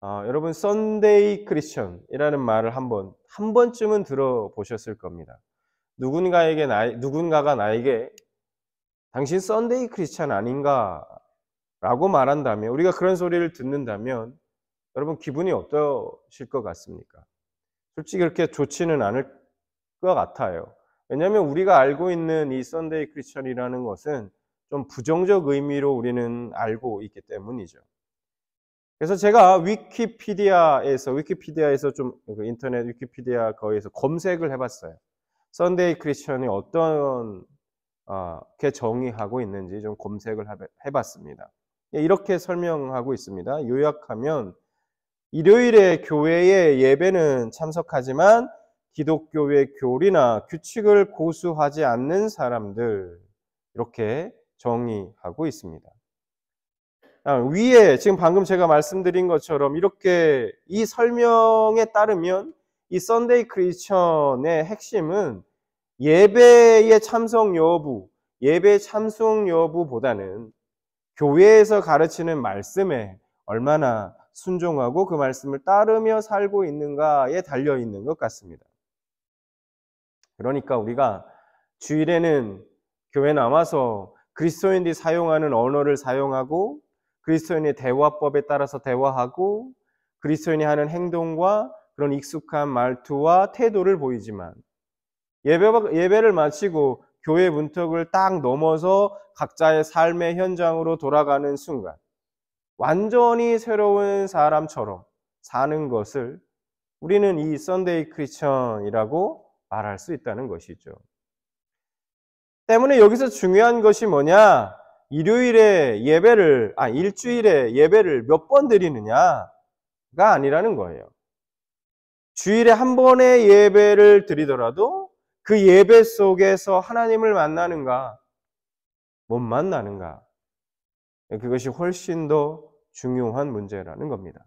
여러분 썬데이 크리스천이라는 말을 한 번쯤은 들어보셨을 겁니다. 누군가가 나에게 당신 썬데이 크리스천 아닌가? 라고 말한다면, 우리가 그런 소리를 듣는다면 여러분 기분이 어떠실 것 같습니까? 솔직히 그렇게 좋지는 않을 것 같아요. 왜냐하면 우리가 알고 있는 이 썬데이 크리스천이라는 것은 좀 부정적 의미로 우리는 알고 있기 때문이죠. 그래서 제가 위키피디아에서 좀 인터넷 위키피디아 거기에서 검색을 해봤어요. 썬데이 크리스천이 어떤 게 정의하고 있는지 좀 검색을 해봤습니다. 이렇게 설명하고 있습니다. 요약하면 일요일에 교회의 예배는 참석하지만 기독교의 교리나 규칙을 고수하지 않는 사람들, 이렇게 정의하고 있습니다. 위에 지금 방금 제가 말씀드린 것처럼 이렇게 이 설명에 따르면 이 썬데이 크리스천의 핵심은 예배의 참석 여부, 예배 참석 여부보다는 교회에서 가르치는 말씀에 얼마나 순종하고 그 말씀을 따르며 살고 있는가에 달려 있는 것 같습니다. 그러니까 우리가 주일에는 교회 나와서 그리스도인들이 사용하는 언어를 사용하고 그리스도인의 대화법에 따라서 대화하고 그리스도인이 하는 행동과 그런 익숙한 말투와 태도를 보이지만 예배를 마치고 교회 문턱을 딱 넘어서 각자의 삶의 현장으로 돌아가는 순간 완전히 새로운 사람처럼 사는 것을 우리는 이 썬데이 크리스천이라고 말할 수 있다는 것이죠. 때문에 여기서 중요한 것이 뭐냐? 일주일에 예배를 몇 번 드리느냐가 아니라는 거예요. 주일에 한 번의 예배를 드리더라도 그 예배 속에서 하나님을 만나는가, 못 만나는가, 그것이 훨씬 더 중요한 문제라는 겁니다.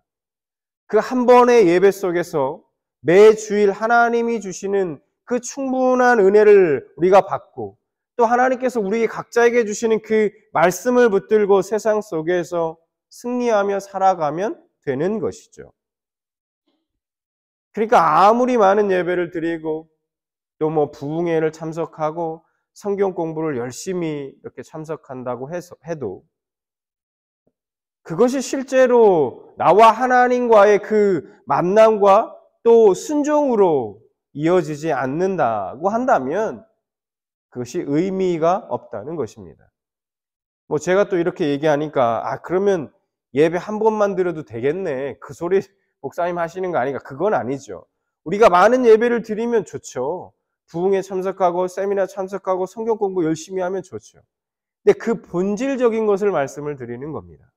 그 한 번의 예배 속에서 매 주일 하나님이 주시는 그 충분한 은혜를 우리가 받고 또 하나님께서 우리 각자에게 주시는 그 말씀을 붙들고 세상 속에서 승리하며 살아가면 되는 것이죠. 그러니까 아무리 많은 예배를 드리고 또 부흥회를 참석하고 성경 공부를 열심히 이렇게 참석한다고 해도 그것이 실제로 나와 하나님과의 그 만남과 또 순종으로 이어지지 않는다고 한다면 그것이 의미가 없다는 것입니다. 제가 또 이렇게 얘기하니까 그러면 예배 한 번만 드려도 되겠네. 그 소리 목사님 하시는 거 아닌가? 그건 아니죠. 우리가 많은 예배를 드리면 좋죠. 부흥회 참석하고 세미나 참석하고 성경 공부 열심히 하면 좋죠. 근데 그 본질적인 것을 말씀을 드리는 겁니다.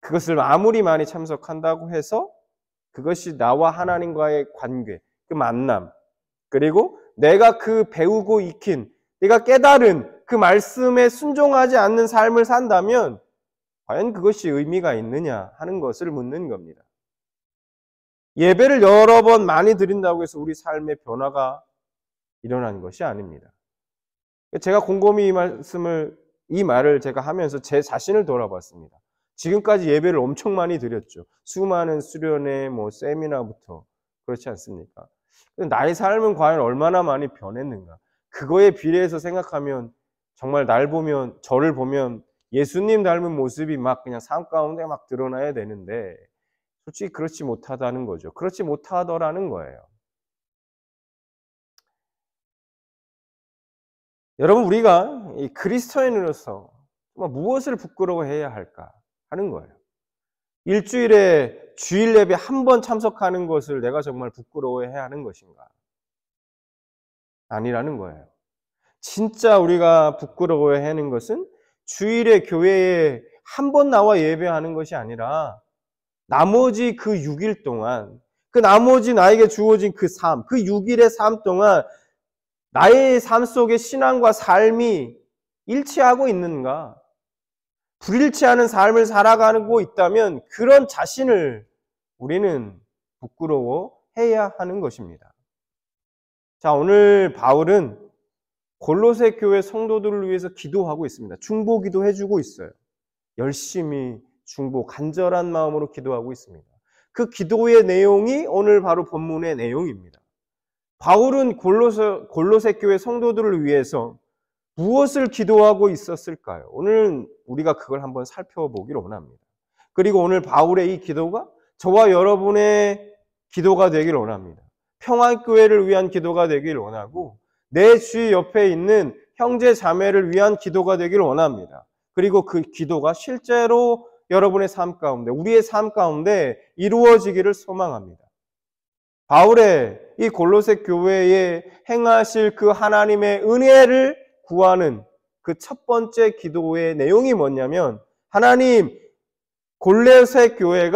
그것을 아무리 많이 참석한다고 해서 그것이 나와 하나님과의 관계, 그 만남, 그리고 내가 그 배우고 익힌, 내가 깨달은 그 말씀에 순종하지 않는 삶을 산다면 과연 그것이 의미가 있느냐 하는 것을 묻는 겁니다. 예배를 여러 번 많이 드린다고 해서 우리 삶의 변화가 일어난 것이 아닙니다. 제가 곰곰이 이 말을 제가 하면서 제 자신을 돌아봤습니다. 지금까지 예배를 엄청 많이 드렸죠. 수많은 수련회, 세미나부터 그렇지 않습니까? 나의 삶은 과연 얼마나 많이 변했는가? 그거에 비례해서 생각하면 정말 저를 보면 예수님 닮은 모습이 그냥 삶 가운데 드러나야 되는데 솔직히 그렇지 못하다는 거죠. 그렇지 못하더라는 거예요. 여러분, 우리가 이 그리스도인으로서 무엇을 부끄러워해야 할까 하는 거예요. 일주일에 주일 예배 한 번 참석하는 것을 내가 정말 부끄러워해야 하는 것인가? 아니라는 거예요. 진짜 우리가 부끄러워해야 하는 것은 주일에 교회에 한 번 나와 예배하는 것이 아니라 나머지 그 6일 동안 그 나머지 나에게 주어진 그 6일의 삶 동안 나의 삶 속에 신앙과 삶이 일치하고 있는가? 불일치하는 삶을 살아가고 있다면 그런 자신을 우리는 부끄러워해야 하는 것입니다. 자, 오늘 바울은 골로새 교회 성도들을 위해서 기도하고 있습니다. 중보기도 해주고 있어요. 열심히 중보, 간절한 마음으로 기도하고 있습니다. 그 기도의 내용이 오늘 바로 본문의 내용입니다. 바울은 골로새 교회 성도들을 위해서 무엇을 기도하고 있었을까요? 오늘 우리가 그걸 한번 살펴보기를 원합니다. 그리고 오늘 바울의 이 기도가 저와 여러분의 기도가 되기를 원합니다. 평안교회를 위한 기도가 되기를 원하고 내 주위 옆에 있는 형제 자매를 위한 기도가 되기를 원합니다. 그리고 그 기도가 실제로 여러분의 삶 가운데, 우리의 삶 가운데 이루어지기를 소망합니다. 바울의 이 골로새 교회에 행하실 그 하나님의 은혜를 구하는 그 첫 번째 기도의 내용이 뭐냐면, 하나님, 골로새 교회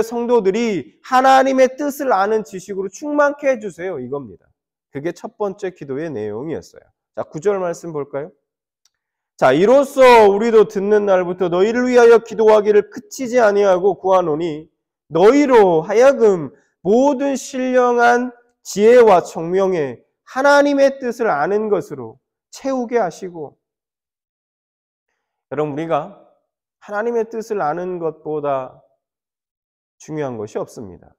성도들이 하나님의 뜻을 아는 지식으로 충만케 해주세요. 이겁니다. 그게 첫 번째 기도의 내용이었어요. 자, 9절 말씀 볼까요? 자, 이로써 우리도 듣는 날부터 너희를 위하여 기도하기를 그치지 아니하고 구하노니 너희로 하여금 모든 신령한 지혜와 총명에 하나님의 뜻을 아는 것으로 채우게 하시고. 여러분, 우리가 하나님의 뜻을 아는 것보다 중요한 것이 없습니다.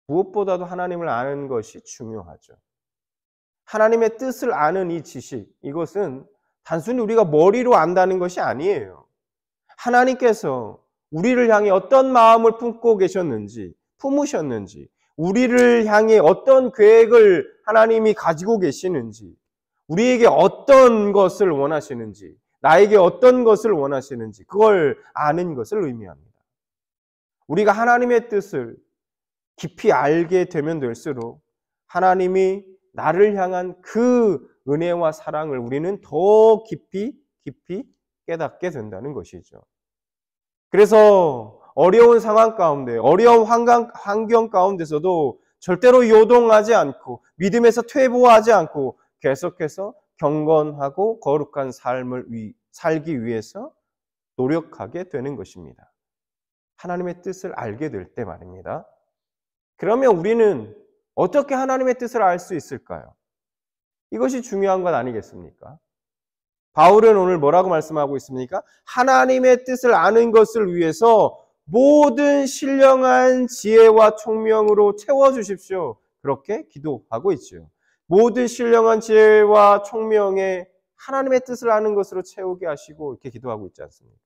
무엇보다도 하나님을 아는 것이 중요하죠. 하나님의 뜻을 아는 이 지식, 이것은 단순히 우리가 머리로 안다는 것이 아니에요. 하나님께서 우리를 향해 어떤 마음을 품으셨는지, 우리를 향해 어떤 계획을 하나님이 가지고 계시는지, 우리에게 어떤 것을 원하시는지, 나에게 어떤 것을 원하시는지, 그걸 아는 것을 의미합니다. 우리가 하나님의 뜻을 깊이 알게 되면 될수록 하나님이 나를 향한 그 은혜와 사랑을 우리는 더 깊이 깨닫게 된다는 것이죠. 그래서 어려운 상황 가운데, 어려운 환경 가운데서도 절대로 요동하지 않고 믿음에서 퇴보하지 않고 계속해서 경건하고 거룩한 삶을 살기 위해서 노력하게 되는 것입니다. 하나님의 뜻을 알게 될 때 말입니다. 그러면 우리는 어떻게 하나님의 뜻을 알 수 있을까요? 이것이 중요한 것 아니겠습니까? 바울은 오늘 뭐라고 말씀하고 있습니까? 하나님의 뜻을 아는 것을 위해서 모든 신령한 지혜와 총명으로 채워주십시오. 그렇게 기도하고 있죠. 모든 신령한 지혜와 총명에 하나님의 뜻을 아는 것으로 채우게 하시고 이렇게 기도하고 있지 않습니까?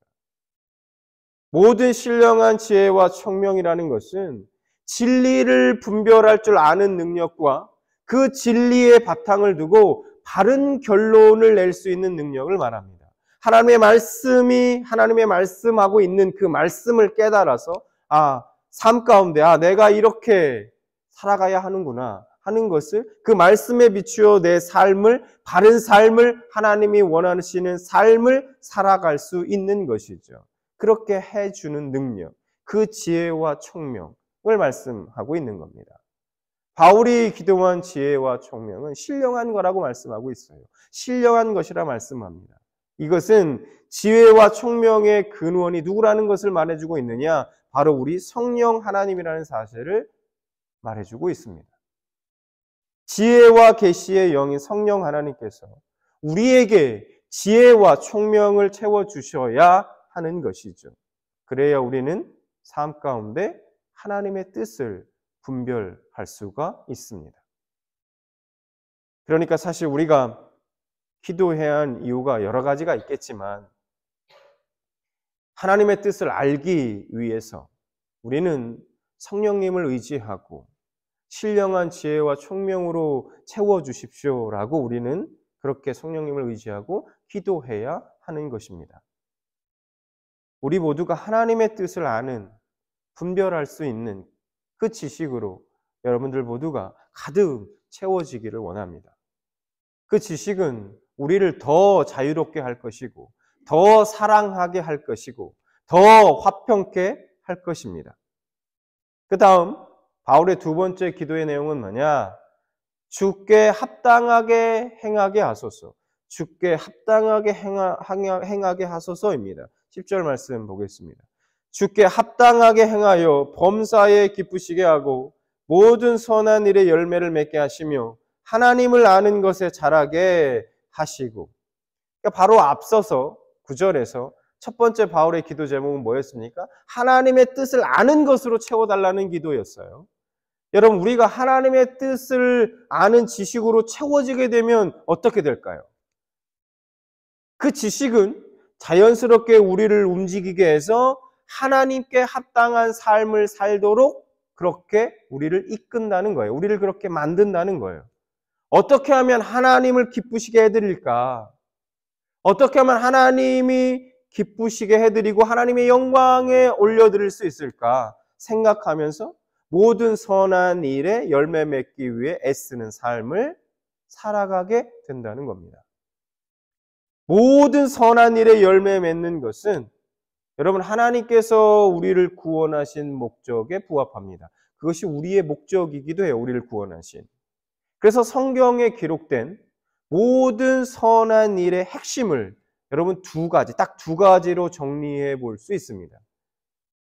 모든 신령한 지혜와 총명이라는 것은 진리를 분별할 줄 아는 능력과 그 진리의 바탕을 두고 바른 결론을 낼 수 있는 능력을 말합니다. 하나님의 말씀하고 있는 그 말씀을 깨달아서 삶 가운데 내가 이렇게 살아가야 하는구나 하는 것을, 그 말씀에 비추어 내 삶을, 바른 삶을, 하나님이 원하시는 삶을 살아갈 수 있는 것이죠. 그렇게 해주는 능력, 그 지혜와 총명을 말씀하고 있는 겁니다. 바울이 기도한 지혜와 총명은 신령한 거라고 말씀하고 있어요. 신령한 것이라 말씀합니다. 이것은 지혜와 총명의 근원이 누구라는 것을 말해주고 있느냐? 바로 우리 성령 하나님이라는 사실을 말해주고 있습니다. 지혜와 계시의 영인 성령 하나님께서 우리에게 지혜와 총명을 채워주셔야 하는 것이죠. 그래야 우리는 삶 가운데 하나님의 뜻을 분별할 수가 있습니다. 그러니까 사실 우리가 기도해야 한 이유가 여러 가지가 있겠지만 하나님의 뜻을 알기 위해서 우리는 성령님을 의지하고 신령한 지혜와 총명으로 채워주십시오라고 우리는 그렇게 성령님을 의지하고 기도해야 하는 것입니다. 우리 모두가 하나님의 뜻을 아는, 분별할 수 있는 그 지식으로 여러분들 모두가 가득 채워지기를 원합니다. 그 지식은 우리를 더 자유롭게 할 것이고, 더 사랑하게 할 것이고, 더 화평케 할 것입니다. 그 다음 바울의 두 번째 기도의 내용은 뭐냐? 주께 합당하게 행하게 하소서. 주께 합당하게 행하게 하소서입니다. 10절 말씀 보겠습니다. 주께 합당하게 행하여 범사에 기쁘시게 하고 모든 선한 일의 열매를 맺게 하시며 하나님을 아는 것에 자라게 하시고. 그러니까 바로 앞서서 9절에서 첫 번째 바울의 기도 제목은 뭐였습니까? 하나님의 뜻을 아는 것으로 채워달라는 기도였어요. 여러분, 우리가 하나님의 뜻을 아는 지식으로 채워지게 되면 어떻게 될까요? 그 지식은 자연스럽게 우리를 움직이게 해서 하나님께 합당한 삶을 살도록 그렇게 우리를 이끈다는 거예요. 우리를 그렇게 만든다는 거예요. 어떻게 하면 하나님을 기쁘시게 해드릴까? 어떻게 하면 하나님이 기쁘시게 해드리고 하나님의 영광에 올려드릴 수 있을까 생각하면서 모든 선한 일에 열매 맺기 위해 애쓰는 삶을 살아가게 된다는 겁니다. 모든 선한 일에 열매 맺는 것은 여러분 하나님께서 우리를 구원하신 목적에 부합합니다. 그것이 우리의 목적이기도 해요. 우리를 구원하신. 그래서 성경에 기록된 모든 선한 일의 핵심을 여러분 딱 두 가지로 정리해 볼 수 있습니다.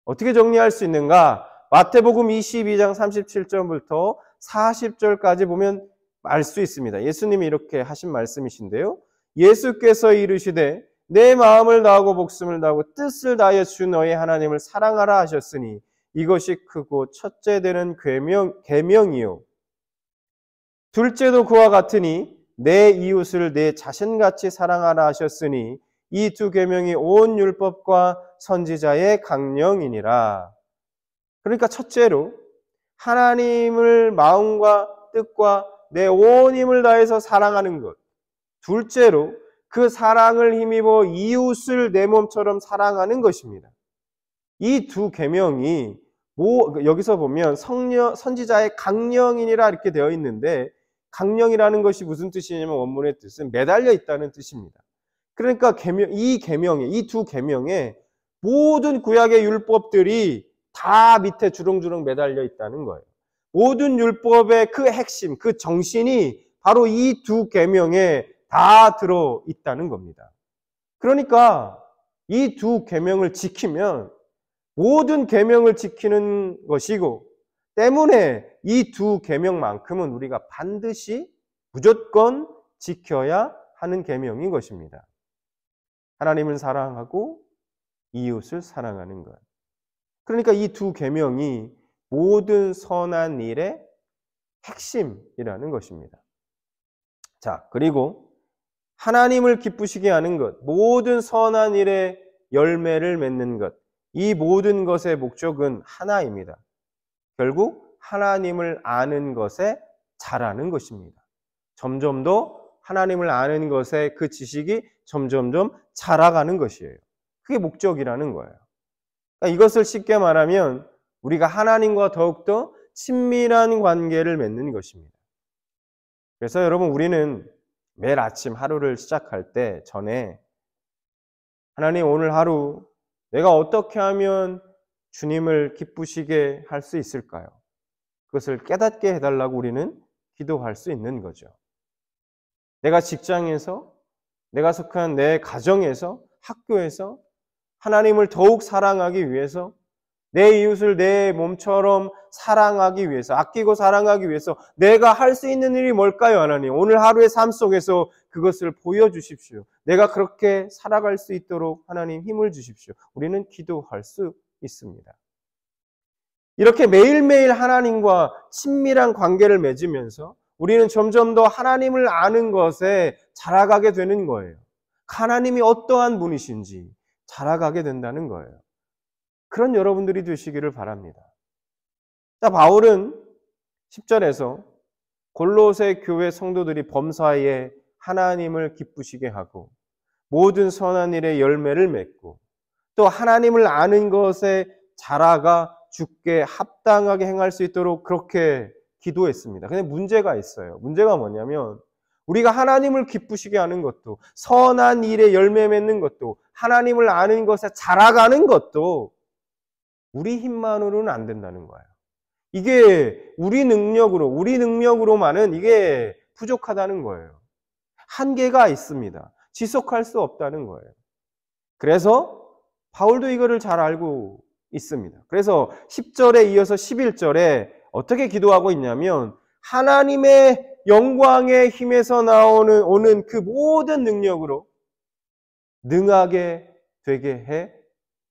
어떻게 정리할 수 있는가? 마태복음 22장 37절부터 40절까지 보면 알 수 있습니다. 예수님이 이렇게 하신 말씀이신데요. 예수께서 이르시되 내 마음을 다하고 목숨을 다하고 뜻을 다하여 주 너의 하나님을 사랑하라 하셨으니 이것이 크고 첫째 되는 계명이요. 둘째도 그와 같으니 내 이웃을 내 자신같이 사랑하라 하셨으니 이 두 계명이 온 율법과 선지자의 강령이니라. 그러니까 첫째로 하나님을 마음과 뜻과 내 온 힘을 다해서 사랑하는 것. 둘째로 그 사랑을 힘입어 이웃을 내 몸처럼 사랑하는 것입니다. 이 두 계명이 여기서 보면 선지자의 강령이니라 이렇게 되어 있는데 강령이라는 것이 무슨 뜻이냐면 원문의 뜻은 매달려 있다는 뜻입니다. 그러니까 이 두 계명에 모든 구약의 율법들이 다 밑에 주렁주렁 매달려 있다는 거예요. 모든 율법의 그 핵심, 그 정신이 바로 이 두 계명에 다 들어 있다는 겁니다. 그러니까 이 두 계명을 지키면 모든 계명을 지키는 것이고 때문에 이 두 계명만큼은 우리가 반드시 무조건 지켜야 하는 계명인 것입니다. 하나님을 사랑하고 이웃을 사랑하는 것. 그러니까 이 두 계명이 모든 선한 일의 핵심이라는 것입니다. 자, 그리고 하나님을 기쁘시게 하는 것, 모든 선한 일의 열매를 맺는 것, 이 모든 것의 목적은 하나입니다. 결국 하나님을 아는 것에 자라는 것입니다. 점점 더 하나님을 아는 것에 그 지식이 점점점 자라가는 것이에요. 그게 목적이라는 거예요. 그러니까 이것을 쉽게 말하면 우리가 하나님과 더욱더 친밀한 관계를 맺는 것입니다. 그래서 여러분 우리는 매일 아침 하루를 시작할 때 전에 하나님 오늘 하루 내가 어떻게 하면 주님을 기쁘시게 할 수 있을까요? 그것을 깨닫게 해달라고 우리는 기도할 수 있는 거죠. 내가 직장에서, 내가 속한 내 가정에서, 학교에서 하나님을 더욱 사랑하기 위해서 내 이웃을 내 몸처럼 사랑하기 위해서, 아끼고 사랑하기 위해서 내가 할 수 있는 일이 뭘까요, 하나님? 오늘 하루의 삶 속에서 그것을 보여주십시오. 내가 그렇게 살아갈 수 있도록 하나님 힘을 주십시오. 우리는 기도할 수 있습니다. 이렇게 매일매일 하나님과 친밀한 관계를 맺으면서 우리는 점점 더 하나님을 아는 것에 자라가게 되는 거예요. 하나님이 어떠한 분이신지 자라가게 된다는 거예요. 그런 여러분들이 되시기를 바랍니다. 자, 바울은 10절에서 골로새 교회 성도들이 범사에 하나님을 기쁘시게 하고 모든 선한 일에 열매를 맺고 또 하나님을 아는 것에 자라가 주께 합당하게 행할 수 있도록 그렇게 기도했습니다. 근데 문제가 있어요. 문제가 뭐냐면 우리가 하나님을 기쁘시게 하는 것도 선한 일에 열매 맺는 것도 하나님을 아는 것에 자라가는 것도 우리 힘만으로는 안 된다는 거예요. 이게 우리 능력으로만은 이게 부족하다는 거예요. 한계가 있습니다. 지속할 수 없다는 거예요. 그래서 바울도 이거를 잘 알고 있습니다. 그래서 10절에 이어서 11절에 어떻게 기도하고 있냐면 하나님의 영광의 힘에서 오는 그 모든 능력으로 능하게 되게 해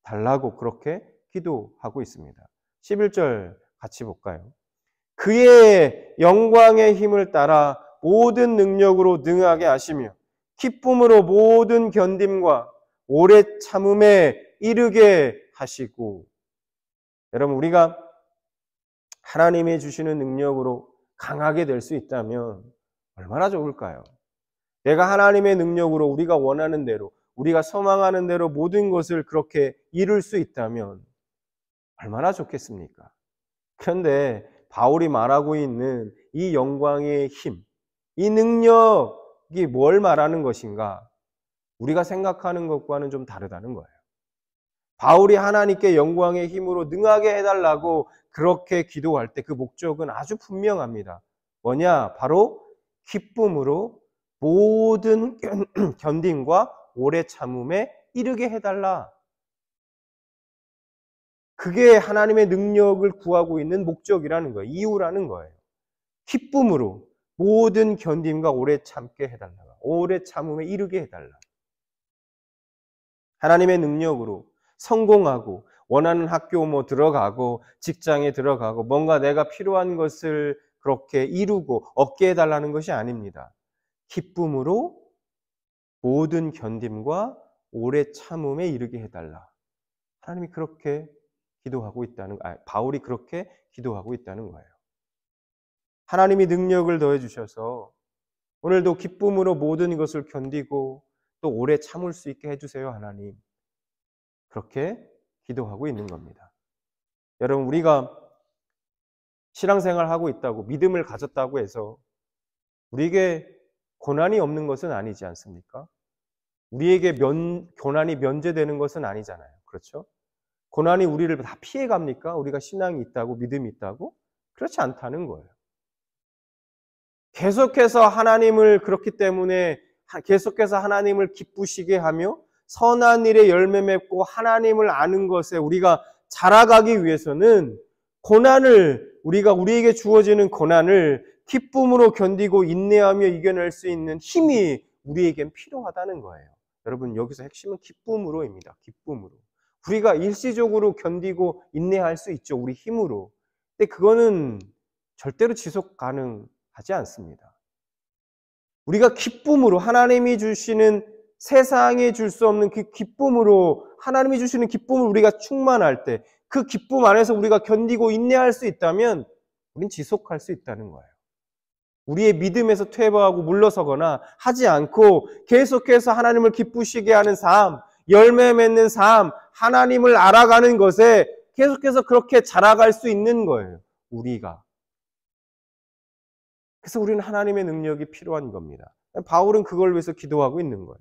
달라고 그렇게 기도하고 있습니다. 11절 같이 볼까요? 그의 영광의 힘을 따라 모든 능력으로 능하게 하시며 기쁨으로 모든 견딤과 오래 참음에 이르게 하시고. 여러분, 우리가 하나님이 주시는 능력으로 강하게 될 수 있다면 얼마나 좋을까요? 내가 하나님의 능력으로 우리가 원하는 대로, 우리가 소망하는 대로 모든 것을 그렇게 이룰 수 있다면 얼마나 좋겠습니까? 그런데 바울이 말하고 있는 이 영광의 힘, 이 능력이 뭘 말하는 것인가? 우리가 생각하는 것과는 좀 다르다는 거예요. 바울이 하나님께 영광의 힘으로 능하게 해달라고 그렇게 기도할 때 그 목적은 아주 분명합니다. 뭐냐? 바로 기쁨으로 모든 견딤과 오래 참음에 이르게 해달라. 그게 하나님의 능력을 구하고 있는 목적이라는 거예요. 이유라는 거예요. 기쁨으로 모든 견딤과 오래 참게 해달라. 오래 참음에 이르게 해달라. 하나님의 능력으로 성공하고 원하는 학교 들어가고 직장에 들어가고 뭔가 내가 필요한 것을 그렇게 이루고 얻게 해달라는 것이 아닙니다. 기쁨으로 모든 견딤과 오래 참음에 이르게 해달라. 하나님이 그렇게 기도하고 있다는, 바울이 그렇게 기도하고 있다는 거예요. 하나님이 능력을 더해 주셔서 오늘도 기쁨으로 모든 것을 견디고 또 오래 참을 수 있게 해주세요, 하나님. 그렇게 기도하고 있는 겁니다. 여러분, 우리가 신앙생활을 하고 있다고, 믿음을 가졌다고 해서 우리에게 고난이 없는 것은 아니지 않습니까? 우리에게 고난이 면제되는 것은 아니잖아요. 그렇죠? 고난이 우리를 다 피해갑니까? 우리가 신앙이 있다고, 믿음이 있다고? 그렇지 않다는 거예요. 계속해서 하나님을, 그렇기 때문에 계속해서 하나님을 기쁘시게 하며 선한 일에 열매 맺고 하나님을 아는 것에 우리가 자라가기 위해서는 우리에게 주어지는 고난을 기쁨으로 견디고 인내하며 이겨낼 수 있는 힘이 우리에겐 필요하다는 거예요. 여러분, 여기서 핵심은 기쁨으로입니다. 기쁨으로. 우리가 일시적으로 견디고 인내할 수 있죠. 우리 힘으로. 근데 그거는 절대로 지속 가능하지 않습니다. 우리가 기쁨으로, 하나님이 주시는, 세상에 줄 수 없는 그 기쁨으로, 하나님이 주시는 기쁨을 우리가 충만할 때 그 기쁨 안에서 우리가 견디고 인내할 수 있다면 우린 지속할 수 있다는 거예요. 우리의 믿음에서 퇴보하고 물러서거나 하지 않고 계속해서 하나님을 기쁘시게 하는 삶, 열매 맺는 삶, 하나님을 알아가는 것에 계속해서 그렇게 자라갈 수 있는 거예요. 우리가. 그래서 우리는 하나님의 능력이 필요한 겁니다. 바울은 그걸 위해서 기도하고 있는 거예요.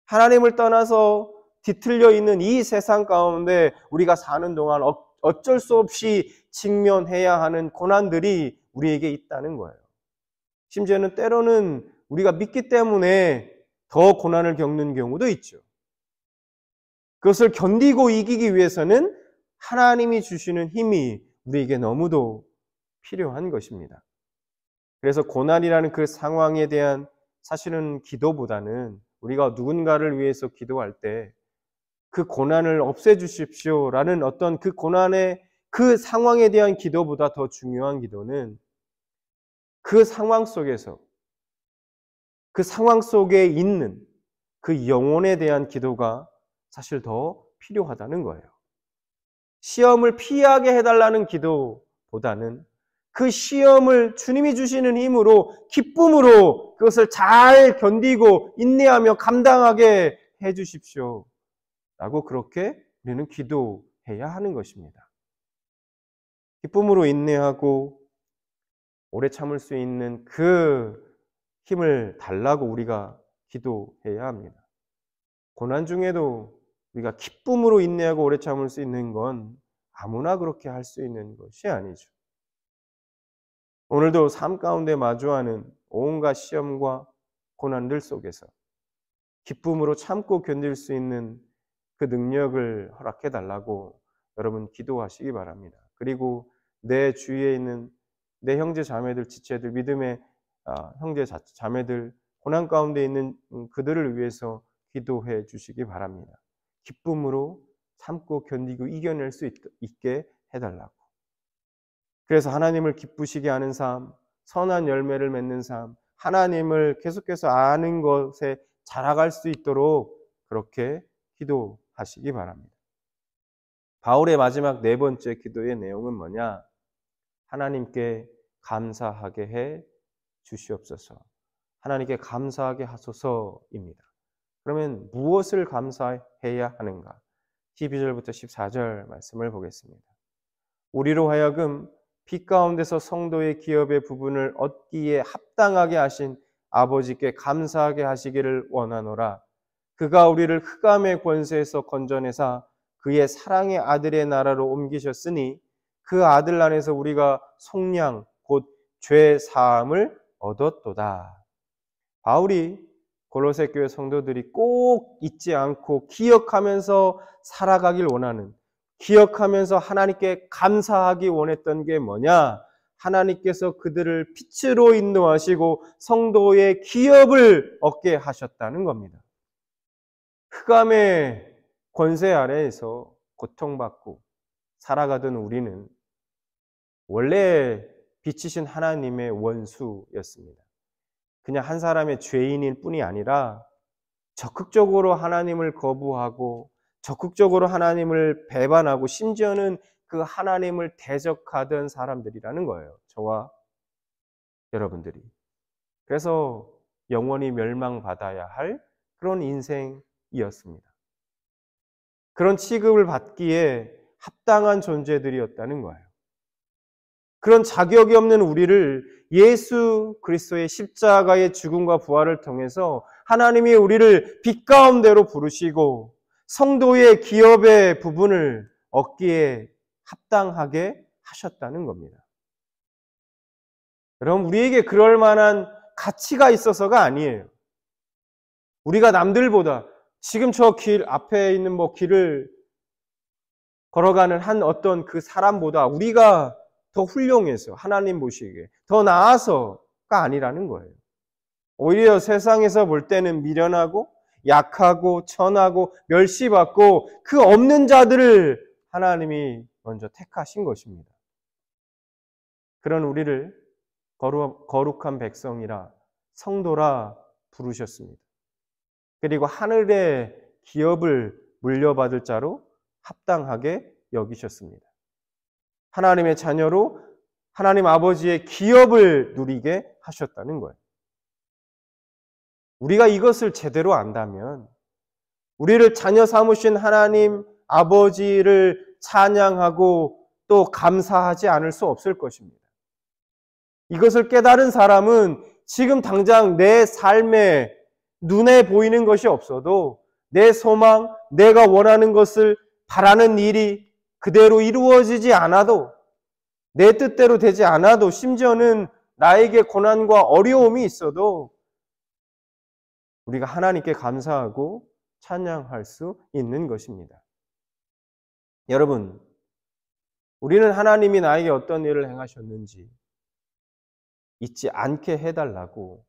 하나님을 떠나서 뒤틀려 있는 이 세상 가운데 우리가 사는 동안 어쩔 수 없이 직면해야 하는 고난들이 우리에게 있다는 거예요. 심지어는 때로는 우리가 믿기 때문에 더 고난을 겪는 경우도 있죠. 그것을 견디고 이기기 위해서는 하나님이 주시는 힘이 우리에게 너무도 필요한 것입니다. 그래서 고난이라는 그 상황에 대한 사실은 기도보다는 우리가 누군가를 위해서 기도할 때 그 고난을 없애주십시오라는 어떤 그 고난의 그 상황에 대한 기도보다 더 중요한 기도는 그 상황 속에서, 그 상황 속에 있는 그 영혼에 대한 기도가 사실 더 필요하다는 거예요. 시험을 피하게 해달라는 기도보다는 그 시험을 주님이 주시는 힘으로, 기쁨으로 그것을 잘 견디고 인내하며 감당하게 해주십시오 라고 그렇게 우리는 기도해야 하는 것입니다. 기쁨으로 인내하고 오래 참을 수 있는 그 힘을 달라고 우리가 기도해야 합니다. 고난 중에도 우리가 기쁨으로 인내하고 오래 참을 수 있는 건 아무나 그렇게 할 수 있는 것이 아니죠. 오늘도 삶 가운데 마주하는 온갖 시험과 고난들 속에서 기쁨으로 참고 견딜 수 있는 그 능력을 허락해 달라고 여러분 기도하시기 바랍니다. 그리고 내 주위에 있는 내 형제 자매들, 지체들, 믿음의 형제 자매들, 고난 가운데 있는 그들을 위해서 기도해 주시기 바랍니다. 기쁨으로 참고 견디고 이겨낼 수 있게 해달라고. 그래서 하나님을 기쁘시게 하는 삶, 선한 열매를 맺는 삶, 하나님을 계속해서 아는 것에 자라갈 수 있도록 그렇게 기도하시기 바랍니다. 바울의 마지막 네 번째 기도의 내용은 뭐냐? 하나님께 감사하게 해 주시옵소서. 하나님께 감사하게 하소서입니다. 그러면 무엇을 감사해야 하는가? 12절부터 14절 말씀을 보겠습니다. 우리로 하여금 빛 가운데서 성도의 기업의 부분을 얻기에 합당하게 하신 아버지께 감사하게 하시기를 원하노라. 그가 우리를 흑암의 권세에서 건져내사 그의 사랑의 아들의 나라로 옮기셨으니 그 아들 안에서 우리가 속량 곧 죄 사함을 얻었도다. 바울이 골로새 교회 성도들이 꼭 잊지 않고 기억하면서 살아가길 원하는, 기억하면서 하나님께 감사하기 원했던 게 뭐냐? 하나님께서 그들을 빛으로 인도하시고 성도의 기업을 얻게 하셨다는 겁니다. 흑암의 권세 아래에서 고통받고 살아가던 우리는 원래 빛이신 하나님의 원수였습니다. 그냥 한 사람의 죄인일 뿐이 아니라 적극적으로 하나님을 거부하고 적극적으로 하나님을 배반하고 심지어는 그 하나님을 대적하던 사람들이라는 거예요. 저와 여러분들이. 그래서 영원히 멸망받아야 할 그런 인생이었습니다. 그런 취급을 받기에 합당한 존재들이었다는 거예요. 그런 자격이 없는 우리를 예수 그리스도의 십자가의 죽음과 부활을 통해서 하나님이 우리를 빛 가운데로 부르시고 성도의 기업의 부분을 얻기에 합당하게 하셨다는 겁니다. 여러분, 우리에게 그럴 만한 가치가 있어서가 아니에요. 우리가 남들보다 지금 저 길 앞에 있는 길을 걸어가는 한 어떤 그 사람보다 우리가 더 훌륭해서 하나님 보시기에 더 나아서가 아니라는 거예요. 오히려 세상에서 볼 때는 미련하고 약하고 천하고 멸시받고 그 없는 자들을 하나님이 먼저 택하신 것입니다. 그런 우리를 거룩한 백성이라 성도라 부르셨습니다. 그리고 하늘의 기업을 물려받을 자로 합당하게 여기셨습니다. 하나님의 자녀로 하나님 아버지의 기업을 누리게 하셨다는 거예요. 우리가 이것을 제대로 안다면 우리를 자녀 삼으신 하나님 아버지를 찬양하고 또 감사하지 않을 수 없을 것입니다. 이것을 깨달은 사람은 지금 당장 내 삶에 눈에 보이는 것이 없어도 내 소망, 내가 원하는 것을 바라는 일이 그대로 이루어지지 않아도, 내 뜻대로 되지 않아도, 심지어는 나에게 고난과 어려움이 있어도 우리가 하나님께 감사하고 찬양할 수 있는 것입니다. 여러분, 우리는 하나님이 나에게 어떤 일을 행하셨는지 잊지 않게 해달라고,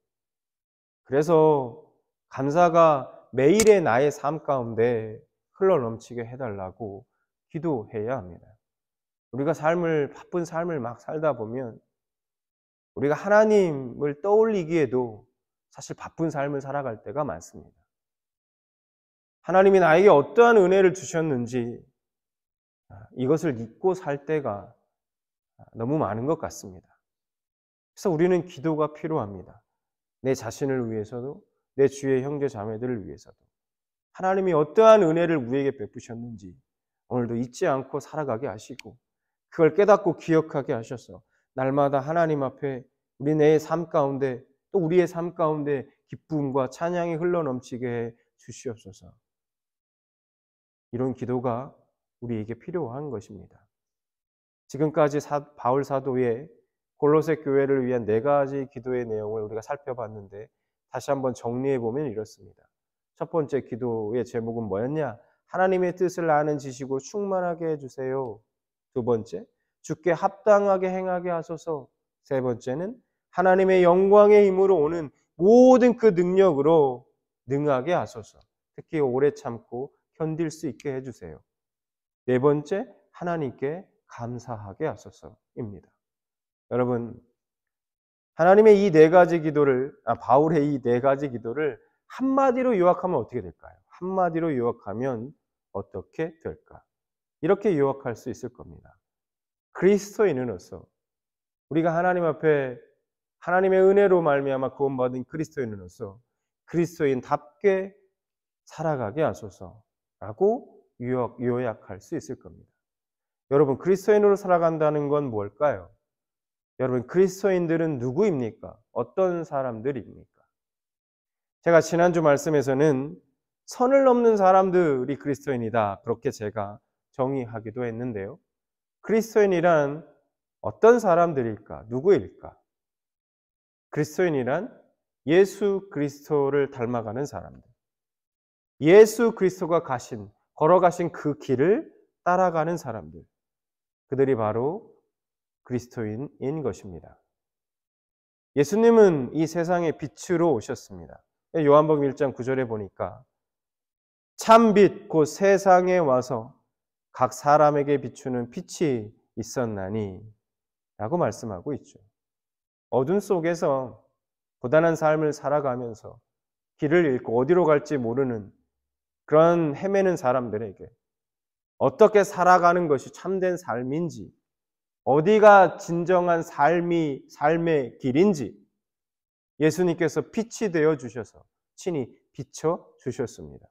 그래서 감사가 매일의 나의 삶 가운데 흘러넘치게 해달라고 기도해야 합니다. 우리가 바쁜 삶을 막 살다 보면 우리가 하나님을 떠올리기에도 사실 바쁜 삶을 살아갈 때가 많습니다. 하나님이 나에게 어떠한 은혜를 주셨는지 이것을 잊고 살 때가 너무 많은 것 같습니다. 그래서 우리는 기도가 필요합니다. 내 자신을 위해서도, 내 주의 형제 자매들을 위해서도 하나님이 어떠한 은혜를 우리에게 베푸셨는지 오늘도 잊지 않고 살아가게 하시고 그걸 깨닫고 기억하게 하셔서 날마다 하나님 앞에 우리 내 삶 가운데 또 우리의 삶 가운데 기쁨과 찬양이 흘러넘치게 해 주시옵소서. 이런 기도가 우리에게 필요한 것입니다. 지금까지 바울 사도의 골로새 교회를 위한 4가지 기도의 내용을 우리가 살펴봤는데 다시 한번 정리해 보면 이렇습니다. 첫 번째 기도의 제목은 뭐였냐? 하나님의 뜻을 아는 지식으로 충만하게 해주세요. 두 번째, 주께 합당하게 행하게 하소서. 세 번째는 하나님의 영광의 힘으로 오는 모든 그 능력으로 능하게 하소서. 특히 오래 참고 견딜 수 있게 해주세요. 네 번째, 하나님께 감사하게 하소서입니다. 여러분, 하나님의 이 네 가지 기도를, 바울의 이 네 가지 기도를 한마디로 요약하면 어떻게 될까요? 한마디로 요약하면 어떻게 될까? 이렇게 요약할 수 있을 겁니다. 그리스도인으로서 우리가 하나님 앞에 하나님의 은혜로 말미암아 구원받은 그리스도인으로서 그리스도인답게 살아가게 하소서라고 요약할 수 있을 겁니다. 여러분, 그리스도인으로 살아간다는 건 뭘까요? 여러분, 그리스도인들은 누구입니까? 어떤 사람들입니까? 제가 지난주 말씀에서는 선을 넘는 사람들이 그리스도인이다, 그렇게 제가 정의하기도 했는데요. 그리스도인이란 어떤 사람들일까? 누구일까? 그리스도인이란 예수 그리스도를 닮아가는 사람들. 예수 그리스도가 걸어가신 그 길을 따라가는 사람들. 그들이 바로 그리스도인인 것입니다. 예수님은 이 세상에 빛으로 오셨습니다. 요한복음 1장 9절에 보니까 참 빛 곧 세상에 와서 각 사람에게 비추는 빛이 있었나니 라고 말씀하고 있죠. 어둠 속에서 고단한 삶을 살아가면서 길을 잃고 어디로 갈지 모르는 그런 헤매는 사람들에게 어떻게 살아가는 것이 참된 삶인지, 어디가 진정한 삶의 길인지 예수님께서 빛이 되어 주셔서 친히 비춰 주셨습니다.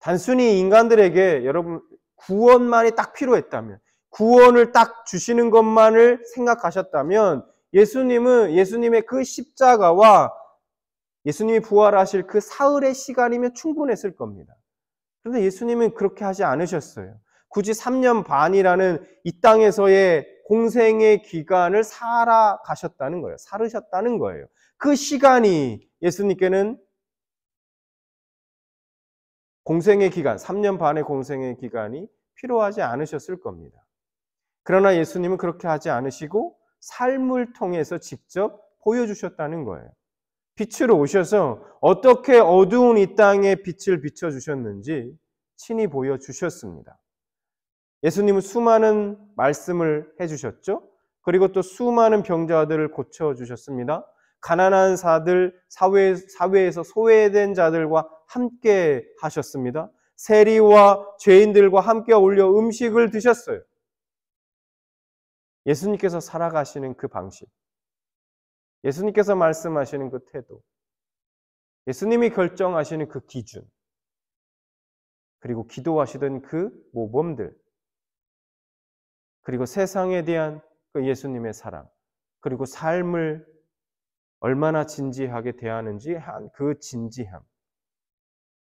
단순히 인간들에게 여러분 구원만이 딱 필요했다면, 구원을 딱 주시는 것만을 생각하셨다면 예수님의 그 십자가와 예수님이 부활하실 그 사흘의 시간이면 충분했을 겁니다. 그런데 예수님은 그렇게 하지 않으셨어요. 굳이 3년 반이라는 이 땅에서의 공생의 기간을 살아가셨다는 거예요. 살으셨다는 거예요. 그 시간이 예수님께는 공생의 기간, 3년 반의 공생의 기간이 필요하지 않으셨을 겁니다. 그러나 예수님은 그렇게 하지 않으시고 삶을 통해서 직접 보여주셨다는 거예요. 빛으로 오셔서 어떻게 어두운 이 땅에 빛을 비춰주셨는지 친히 보여주셨습니다. 예수님은 수많은 말씀을 해주셨죠. 그리고 또 수많은 병자들을 고쳐주셨습니다. 가난한 사회에서 소외된 자들과 함께 하셨습니다. 세리와 죄인들과 함께 어울려 음식을 드셨어요. 예수님께서 살아가시는 그 방식, 예수님께서 말씀하시는 그 태도, 예수님이 결정하시는 그 기준, 그리고 기도하시던 그 모범들, 그리고 세상에 대한 그 예수님의 사랑, 그리고 삶을 얼마나 진지하게 대하는지 그 진지함,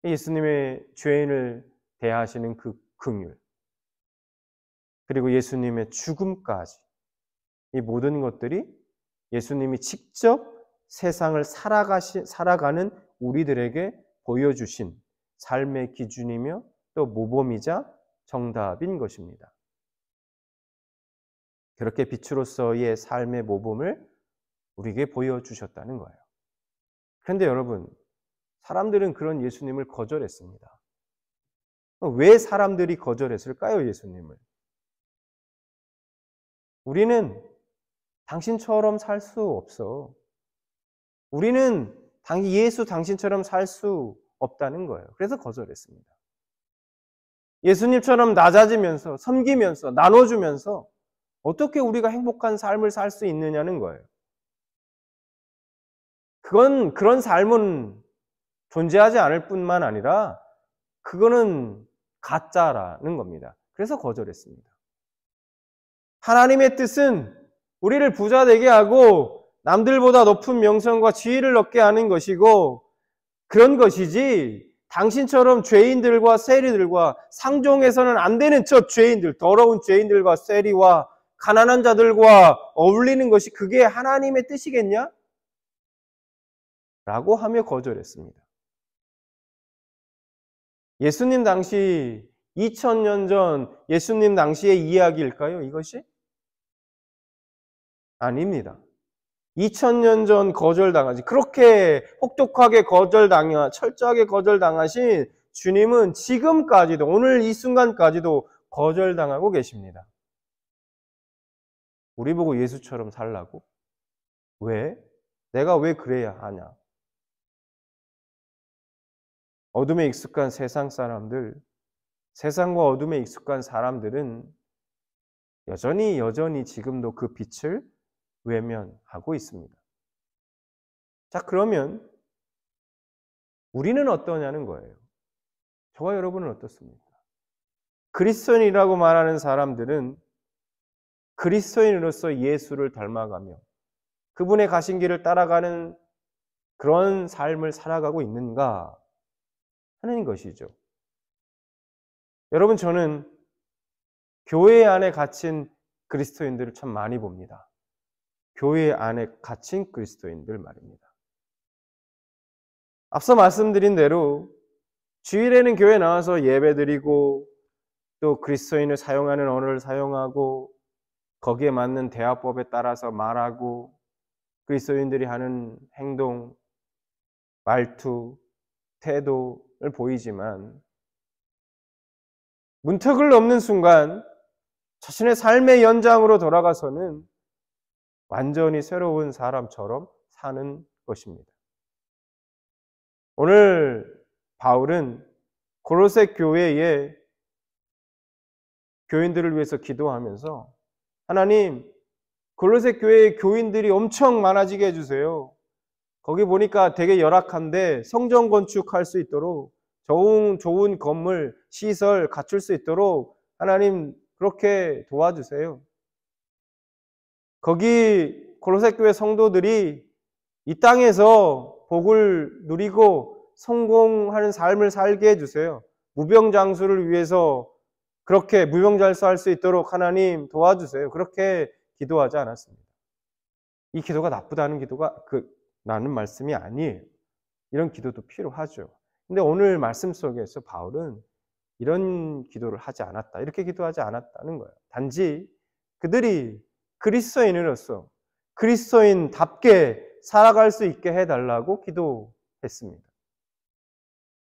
예수님의 죄인을 대하시는 그 긍휼, 그리고 예수님의 죽음까지, 이 모든 것들이 예수님이 직접 세상을 살아가는 우리들에게 보여주신 삶의 기준이며 또 모범이자 정답인 것입니다. 그렇게 빛으로서의 삶의 모범을 우리에게 보여주셨다는 거예요. 그런데 여러분, 사람들은 그런 예수님을 거절했습니다. 왜 사람들이 거절했을까요, 예수님을? 우리는 당신처럼 살 수 없어. 우리는 예수 당신처럼 살 수 없다는 거예요. 그래서 거절했습니다. 예수님처럼 낮아지면서, 섬기면서, 나눠주면서 어떻게 우리가 행복한 삶을 살 수 있느냐는 거예요. 그런 삶은 존재하지 않을 뿐만 아니라 그거는 가짜라는 겁니다. 그래서 거절했습니다. 하나님의 뜻은 우리를 부자 되게 하고 남들보다 높은 명성과 지위를 얻게 하는 것이고 그런 것이지, 당신처럼 죄인들과 세리들과 상종해서는 안 되는 저 죄인들, 더러운 죄인들과 세리와 가난한 자들과 어울리는 것이 그게 하나님의 뜻이겠냐? 라고 하며 거절했습니다. 예수님 당시 2000년 전 예수님 당시의 이야기일까요, 이것이? 아닙니다. 2000년 전 그렇게 혹독하게 철저하게 거절당하신 주님은 지금까지도, 오늘 이 순간까지도 거절당하고 계십니다. 우리 보고 예수처럼 살라고? 왜? 내가 왜 그래야 하냐? 어둠에 익숙한 세상 사람들, 세상과 어둠에 익숙한 사람들은 여전히 지금도 그 빛을 외면하고 있습니다. 자, 그러면 우리는 어떠냐는 거예요. 저와 여러분은 어떻습니까? 그리스도인이라고 말하는 사람들은 그리스도인으로서 예수를 닮아가며 그분의 가신 길을 따라가는 그런 삶을 살아가고 있는가 하는 것이죠. 여러분, 저는 교회 안에 갇힌 그리스도인들을 참 많이 봅니다. 교회 안에 갇힌 그리스도인들 말입니다. 앞서 말씀드린 대로 주일에는 교회 나와서 예배드리고 또 그리스도인을 사용하는 언어를 사용하고 거기에 맞는 대화법에 따라서 말하고 그리스도인들이 하는 행동, 말투, 태도를 보이지만 문턱을 넘는 순간 자신의 삶의 연장으로 돌아가서는 완전히 새로운 사람처럼 사는 것입니다. 오늘 바울은 고로새 교회의 교인들을 위해서 기도하면서 하나님, 고로새 교회의 교인들이 엄청 많아지게 해주세요. 거기 보니까 되게 열악한데 성전 건축할 수 있도록 좋은 건물, 시설 갖출 수 있도록 하나님 그렇게 도와주세요. 거기 고로새 교회 성도들이 이 땅에서 복을 누리고 성공하는 삶을 살게 해주세요. 무병장수를 위해서 그렇게 무병장수할 수 있도록 하나님 도와주세요. 그렇게 기도하지 않았습니다. 이 기도가 나쁘다는 기도가 나는 말씀이 아니에요. 이런 기도도 필요하죠. 근데 오늘 말씀 속에서 바울은 이런 기도를 하지 않았다. 이렇게 기도하지 않았다는 거예요. 단지 그들이 그리스도인으로서 그리스도인답게 살아갈 수 있게 해달라고 기도했습니다.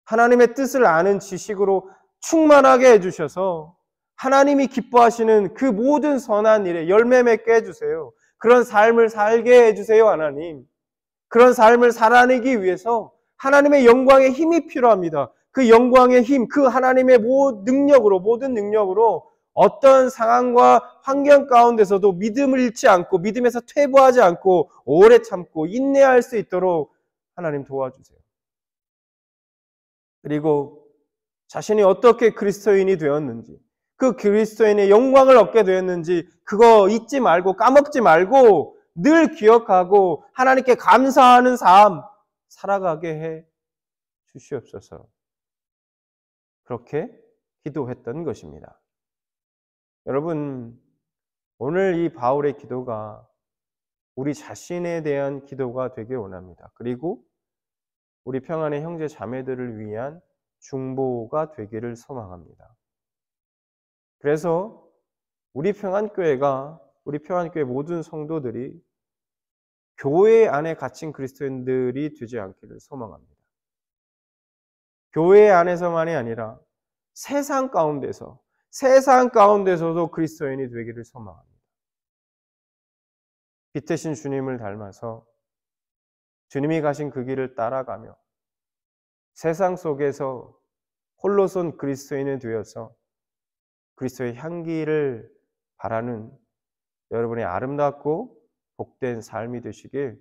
하나님의 뜻을 아는 지식으로 충만하게 해주셔서 하나님이 기뻐하시는 그 모든 선한 일에 열매 맺게 해주세요. 그런 삶을 살게 해주세요, 하나님. 그런 삶을 살아내기 위해서 하나님의 영광의 힘이 필요합니다. 그 영광의 힘, 그 하나님의 모든 능력으로 어떤 상황과 환경 가운데서도 믿음을 잃지 않고 믿음에서 퇴보하지 않고 오래 참고 인내할 수 있도록 하나님 도와주세요. 그리고 자신이 어떻게 그리스도인이 되었는지, 그 그리스도인의 영광을 얻게 되었는지 그거 잊지 말고 까먹지 말고 늘 기억하고 하나님께 감사하는 삶 살아가게 해 주시옵소서. 그렇게 기도했던 것입니다. 여러분, 오늘 이 바울의 기도가 우리 자신에 대한 기도가 되길 원합니다. 그리고 우리 평안의 형제 자매들을 위한 중보가 되기를 소망합니다. 그래서 우리 평안교회 모든 성도들이 교회 안에 갇힌 그리스도인들이 되지 않기를 소망합니다. 교회 안에서만이 아니라 세상 가운데서도 그리스도인이 되기를 소망합니다. 빛이신 주님을 닮아서 주님이 가신 그 길을 따라가며 세상 속에서 홀로선 그리스도인이 되어서 그리스도의 향기를 바라는 여러분의 아름답고 복된 삶이 되시길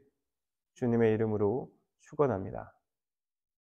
주님의 이름으로 축원합니다.